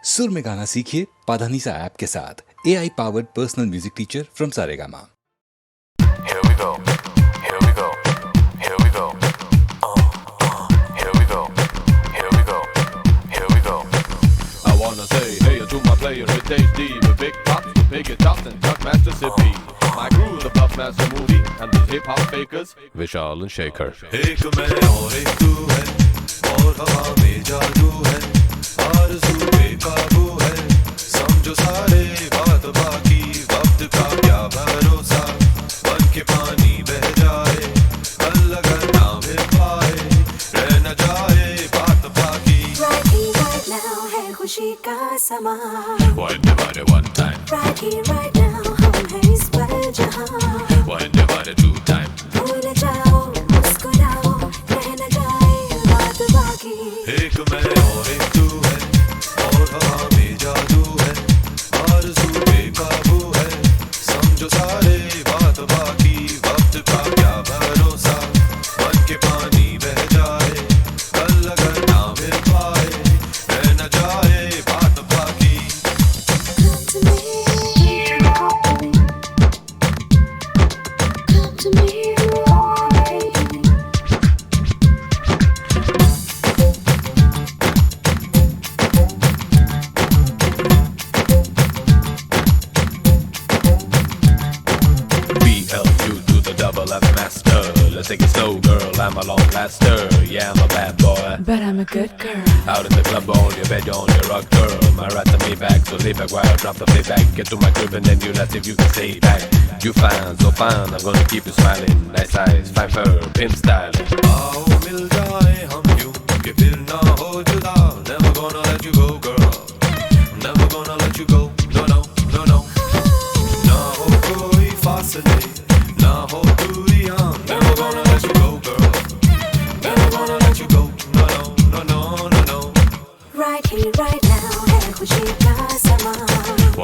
सुर में गाना सीखिए पाधानीसा ऐप के साथ। AI powered personal music teacher from Saregama. Here we go, here we go, here we go. Here we go, here we go, here we go. I wanna say hey to my players with HD, with big pops, with big chops and Chuck Master Sippy. My crew, the Puff Master Movie, and the hip hop fakers, Vishal and Shaker. एक मैं और एक तू है, और हवा में जादू है, आरज़ू बेकाबू है, समझो सारे बात बाकी, वक्त का क्या भरोसा, बन के पानी बह जाए, कल अगर ना मिल पाए, रह न जाए बात बाकी। Right now है खुशी का समा, One divided one time, right now हम हैं इस पल जहाँ, one divided two time. भूल जाओ मुस्कुराओ, रह न जाए बात बाकी। एक मैं और एक तू है, और हवा में जादू है, आरज़ू बेकाबू है, समझो सारे बात बाकी, वक्त का क्या भरोसा, बन के पानी बह जाए, कल अगर ना मिल पाए, रह न जाए बात बाकी। Come to me, BLU to the double F master. Let's take it slow, girl. I'm a long laster. Yeah, I'm a bad boy. But I'm a good girl. Out in the club, on your bed, on your rock, girl. My right to me back, so lay back while I drop the playback. Get to my crib and then you ask if you can stay back. You fine, so fine. I'm gonna keep you smiling. Nice eyes, fine fur, pimp styling. आओ मिल जाए हम यूं कि फिर ना हो जुदा, never gonna let you go girl, never gonna let you go, no no no no, ना हो कोई फासले, ना हो दूरियां, never gonna let you go girl, never gonna let you go, no no no no no no. right here, right now है खुशी का समा,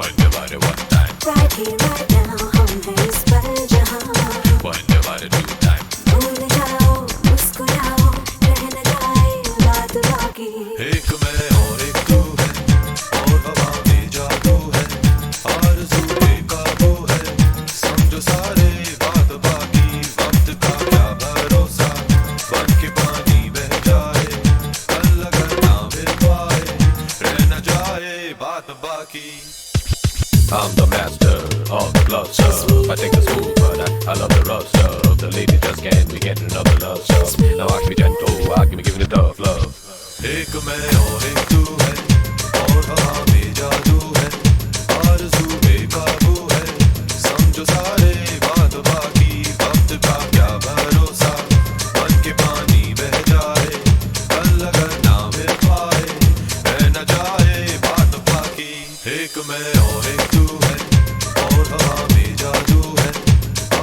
One divided one time, right here, right now हम हैं इस पल जहाँ, one divided two time. भूल जाओ मुस्कुराओ, रह न जाए बात बाकी। एक मैं और एक तू है, और हवा में जादू है, आरज़ू बेकाबू है, समझो सारे बात बाकी, वक्त का क्या भरोसा, बन के पानी बह जाए, कल अगर ना मिल पाए, रह न जाए बात बाकी। I'm the master of the love stuff. I take the smooth, but I love the rough stuff. The ladies just can't be getting enough of love stuff. Now I can be gentle, I can be giving it tough love. एक मैं और एक तू है, और हवा में जादू है, आरज़ू बेकाबू है, समझो सारे बात बाकी, वक्त का क्या भरोसा, बन के पानी बह जाए, कल अगर ना मिल पाए, रह न जाए बात बाकी। एक मैं और एक तू है, और हवा में जादू है,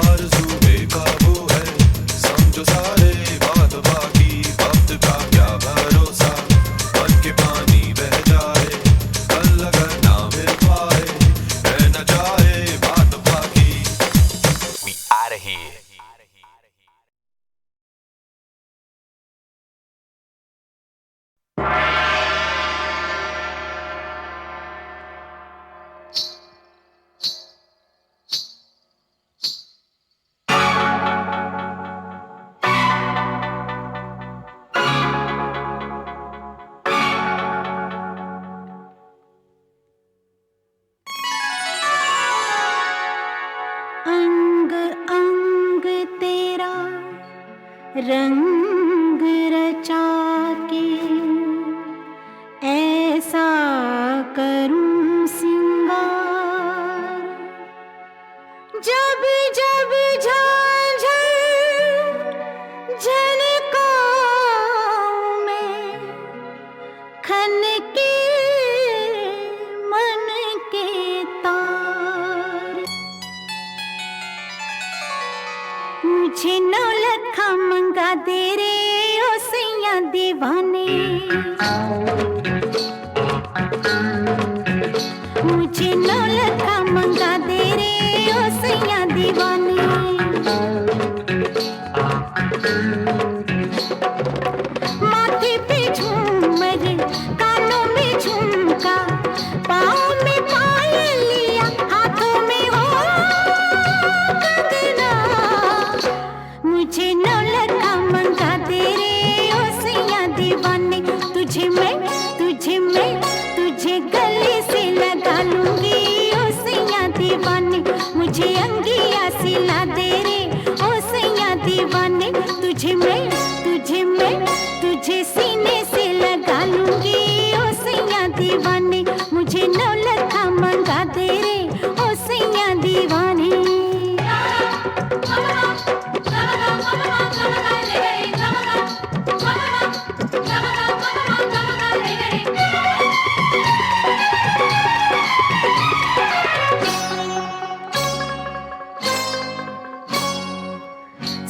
आरज़ू बेकाबू है, समझो सारे बात बाकी, वक्त का क्या भरोसा, बन के पानी बह जाए, कल अगर ना मिल पाए, रह न जाए बात बाकी। We outta here. अंग अंग तेरा रंग रचा के, ऐसा करूं सिंगार, जब जब झांझर झनकाऊं मैं, खन के मन के तार। मुझे नौलखा मंगा दे रे ओ सैया दीवाने, मुझे अंगिया सिला दे रे ओ सैया दीवाने, तुझे मैं तुझे सीने से लगा लूंगी ओ सैया दीवाने, मुझे 9 लाख मंगा दे रे ओ सैया दीवाने।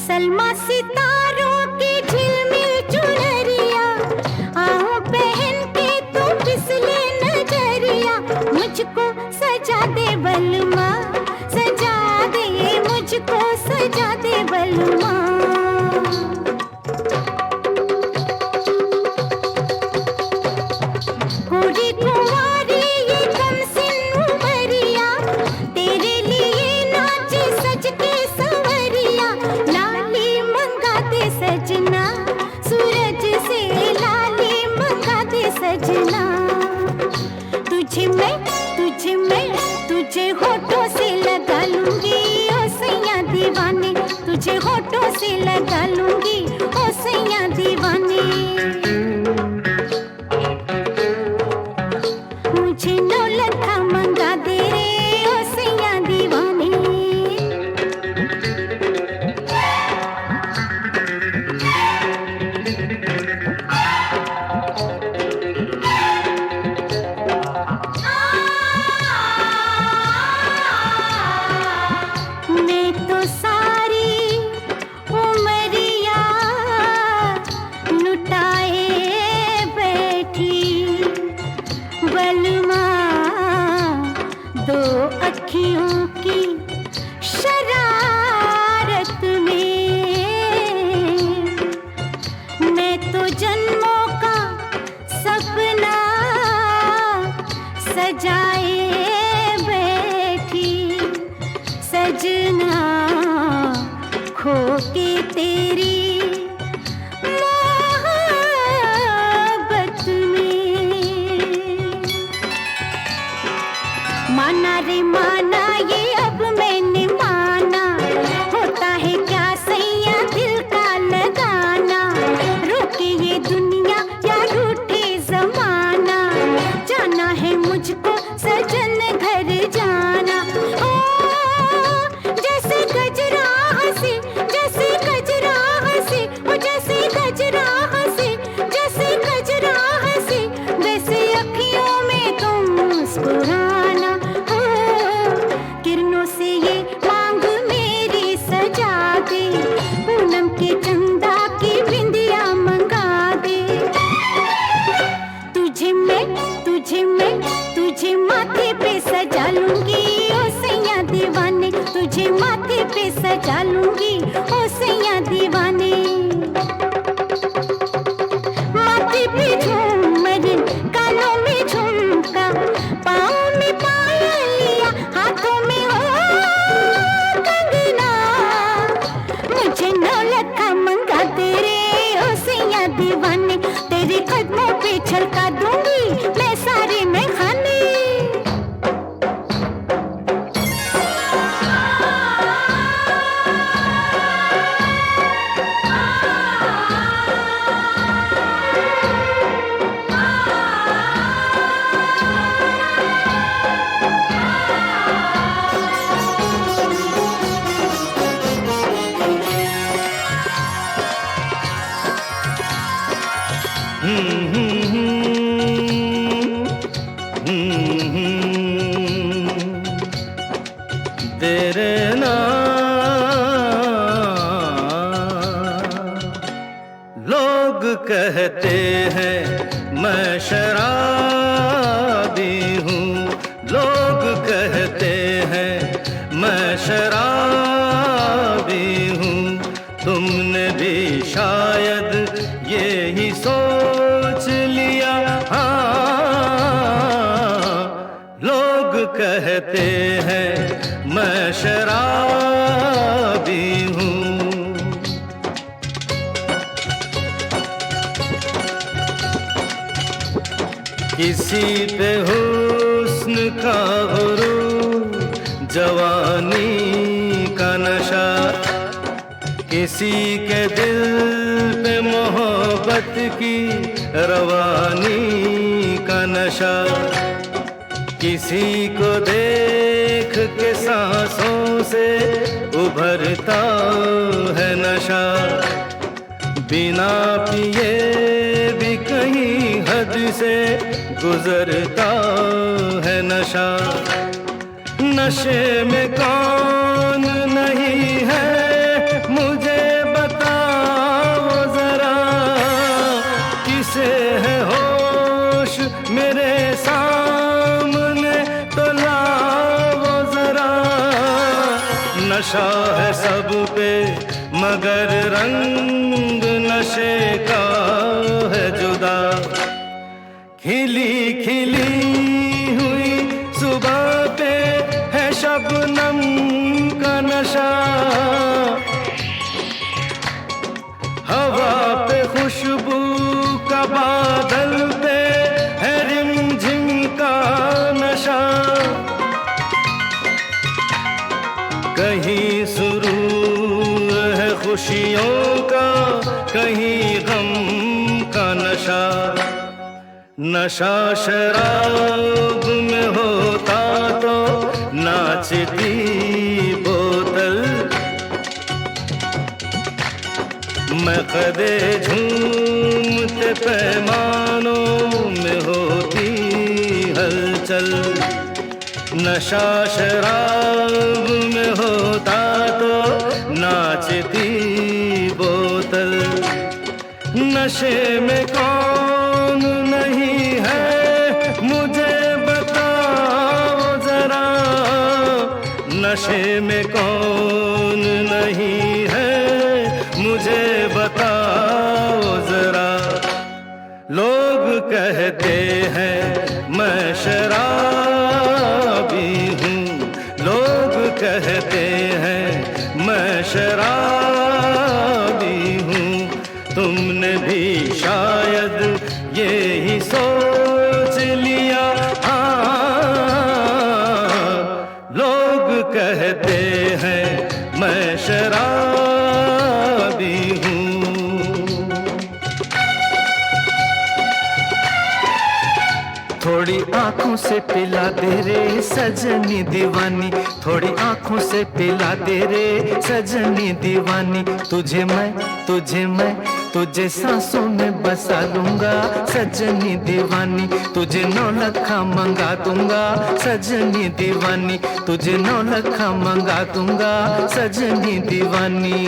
सलमा सितारों की झिलमिल चुनरिया, आओ पहन के तू फिसले नजरिया, मुझको सजा दे बलमा, सजा दे मुझको सजा दे बलमा। पूरी कुंवारी ये कमसिन उमरिया, तेरे लिए नाचे सज के संवरिया, लाली मंगा दे सजना, सूरज से लाली मंगा दे सजना। तुझे होठों से लगा लूंगी ओ सैया दीवाने, तुझे होठों से लगा लूंगी ओ सैया दीवाने। मुझे 9 लाख मंगा दे रे ओ सैया दीवाने। मैं तो सारी उमरिया लुटाए बैठी, बलमा 2 अखियों की शरारत में, मैं तो जन्मों का सपना सजाए बैठी, सजना खो के तेरी मोहब्बत में। माना रे माना ये अब मैंने माना, होता है क्या सैया दिल का लगाना, रोके ये दुनिया या रूठे जमाना, जाना है मुझको सजन घर जाना। ओ जैसे गजरा हंसे, जैसे गजरा हंसे, ओ जैसे गजरा हंसे, जैसे गजरा हंसे, वैसे अखियों में तुम मुस्कुराना। ओ किरणों से ये मांग मेरी सजा दे, पूनम के चंदा की बिंदिया मंगा दे। तुझे माथे पे सजा लूंगी ओ सैया दीवाने, तुझे माथे पे सजा लूंगी ओ सैया दीवाने। माथे पे झूमर, कानों में झुमका, पाँव में पायलिया, हाथों में हो कंगना, मुझे 9 लाख मंगा दे रे ओ सैया दीवाने, तेरे कदमों पे छलका दूंगी मैं सारे में खाने। तेरे लोग कहते हैं मैं शराबी हूँ, लोग कहते हैं मैं शराबी हूँ, तुमने भी शायद यही सोच लिया। हाँ लोग कहते हैं मैं शराबी हूँ। किसी पे हुस्न का गुरूर जवानी का नशा, किसी के दिल पे मोहब्बत की रवानी का नशा, किसी को देख के सांसों से उभरता है नशा, बिना पिए भी कहीं हद से गुजरता है नशा। नशे में कौन नहीं है मुझे बताओ जरा, किसे है होश मेरे सामने तो लाओ जरा। नशा है सब पे मगर रंग नशे का है जुदा, खिली खिली हुई सुबह पे है शबनम का नशा, हवा पे खुशबू का बादल पे है रिमझिम का नशा, कहीं सुरूर है खुशियों का कहीं गम का नशा। नशा शराब में होता तो नाचती बोतल, मैं कदे झूमते पैमानों में होती हलचल। नशा शराब में होता तो नाचती बोतल, नशे में कौन नहीं है मुझे बताओ जरा, नशे में कौन नहीं है मुझे बताओ जरा। लोग कहते हैं मैं शराबी हूँ, लोग कहते हैं मैं शराबी हूँ, तुमने भी शायद यही सोच लिया। हाँ, लोग कहते हैं मैं शराबी हूँ। थोड़ी आंखों से पिला दे रे सजनी दीवानी, थोड़ी आंखों से पिला दे रे सजनी दीवानी। तुझे मैं तुझे सांसों में बसा लूंगा सजनी दीवानी, तुझे 9 लखा मंगा दूंगा सजनी दीवानी, तुझे 9 लखा मंगा दूंगा सजनी दीवानी।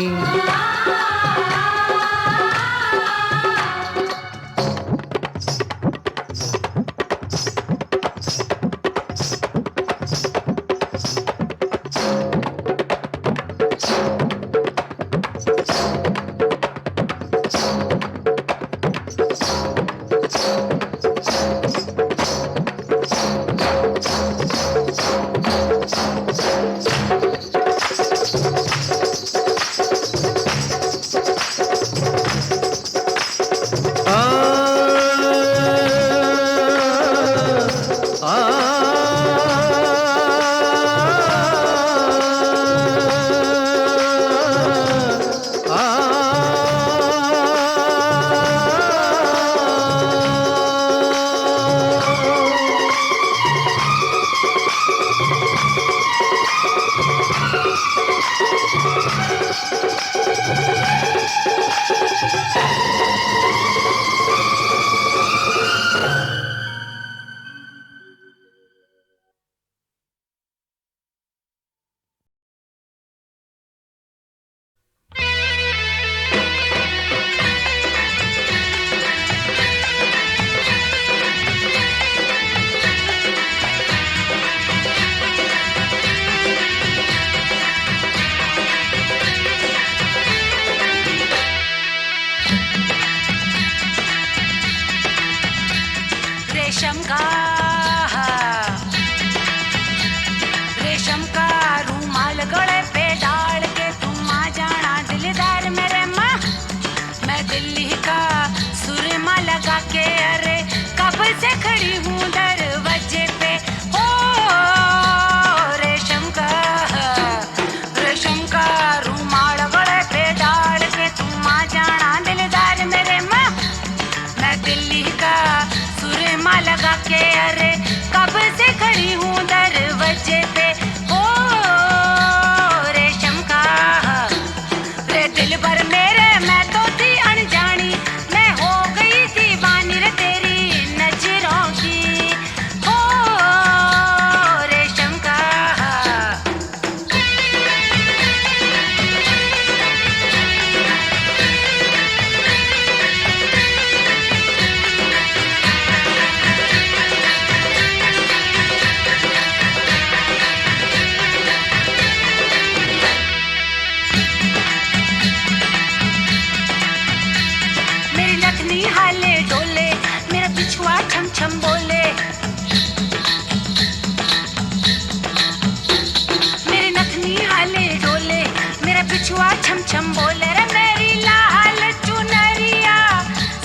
छम बोले रे मेरी लाल चुनरिया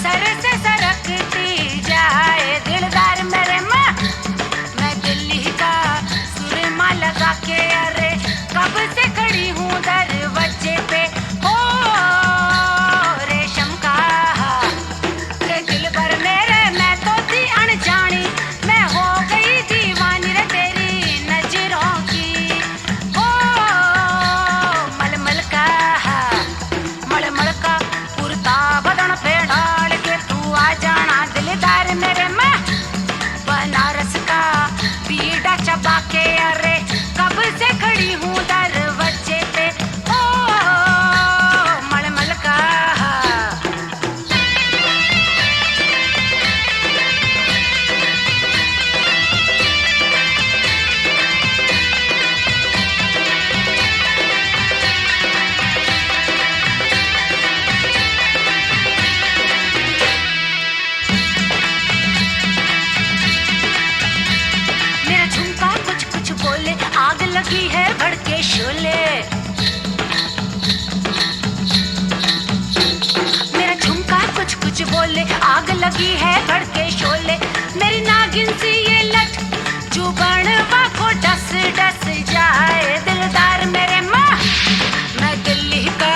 सर से सरकती जाए दिलदार मेरे माँ मैं दिल्ली का सुरमा लगा के अरे कब से खड़ी हूँ दरवाजे पे ओ रेशम का रे दिल भर मेरे मैं तो थी अनजानी मैं हो गई दीवानी रे तेरी नजरों की ओ मलमल का कुर्ता बदन पे डाल के तू आ जाना दिलदार मेरे माँ बनारस का बीड़ा चबा के अरे कब से खड़ी हूँ दरवाजे पे ओ मलमल का मेरा झुमका कुछ कुछ बोले आग लगी है भड़के शोले मेरा झुमका कुछ कुछ बोले आग लगी है भड़के शोले मेरी नागिन सी ये लट जुबानवा को डस डस जाए दिलदार मेरे माँ मैं दिल्ली का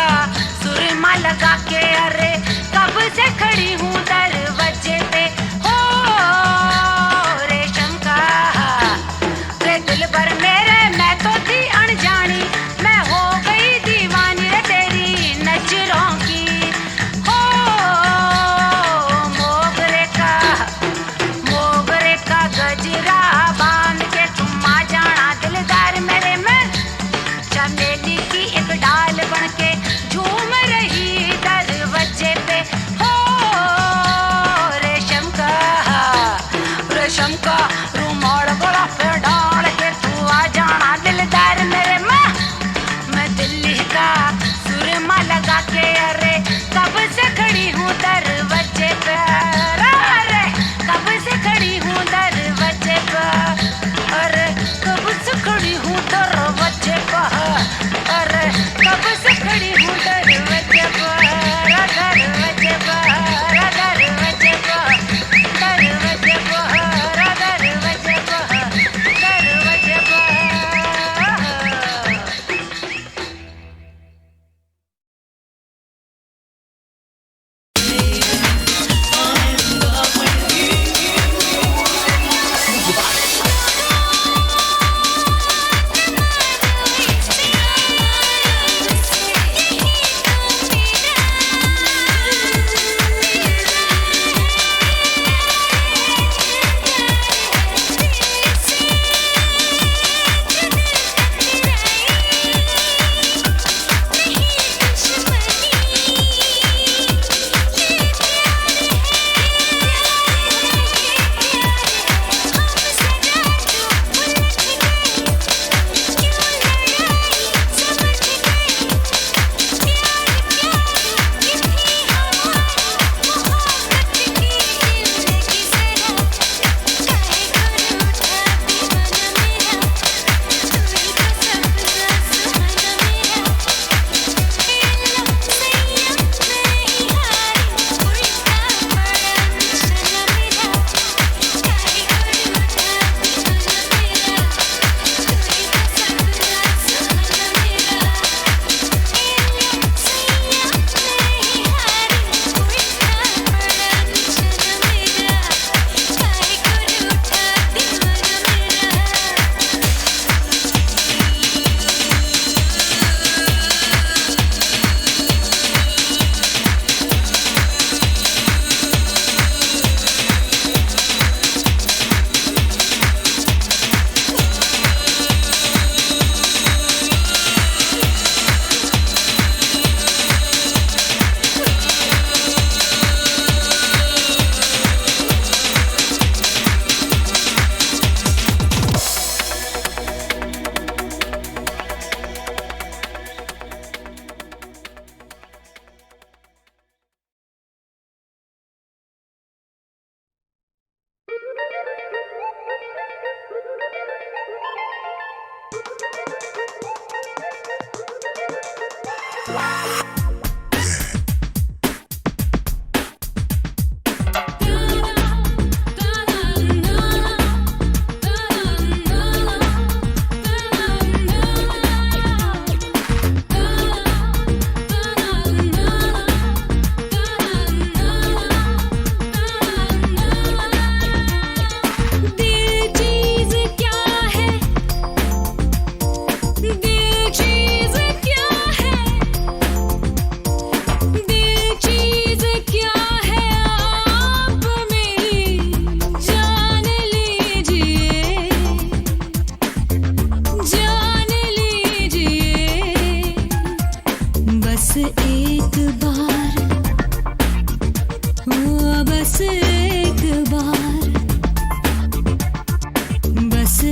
सुरमा लगा के अरे कब से खड़ी हूँ दरवाजे पे हो रेशम का रे दिल भर मेरे मैं तो थी अनजानी मैं हो गई दीवानी रे तेरी नजरों की हो मोगरे का गजरा बांध के तुम आ जाना दिलदार मेरे में चमेली की एक डाल बन के झूम रही दरवाजे पे हो रेशम का रुमाल गला पे डाल के तू आ जाना दिलदार मेरे माँ मैं दिल्ली का सुरमा लगा के अरे कब से खड़ी हूँ दरवाजे पे अरे कब से खड़ी हूँ दरवाजे पे अरे कब से खड़ी हूँ दरवाजे पे अरे कब से खड़ी हूँ दरवाजे पे दरवाजे पे दरवाजे पे दरवाजे पे दरवाजे पे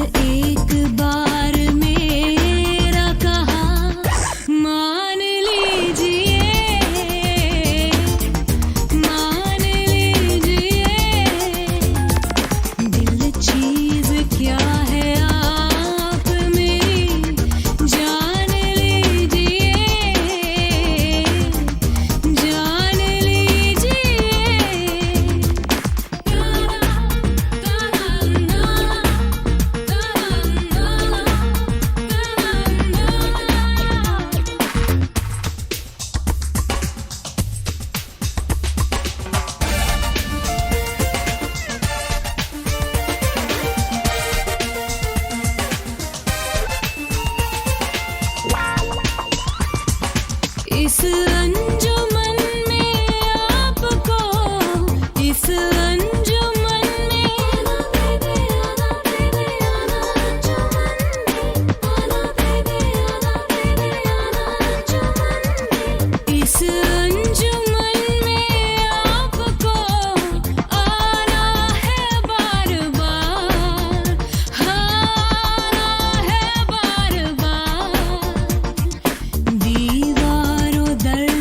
एक बार मेरा कहा मान लीजिए, मान लीजिए। दिल चीज क्या है आप मेरी जान लीजिए, जान इस अंजुमन में आपको, इस अंजुमन में आना बेबी, आना बेबी, आना अंजुमन में, आना बेबी, आना बेबी, आना अंजुमन में। इस अंजुमन में आपको आना है बार बार, आना है बार बार। दीवारों दर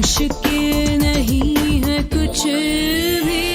मुश्किल नहीं है कुछ भी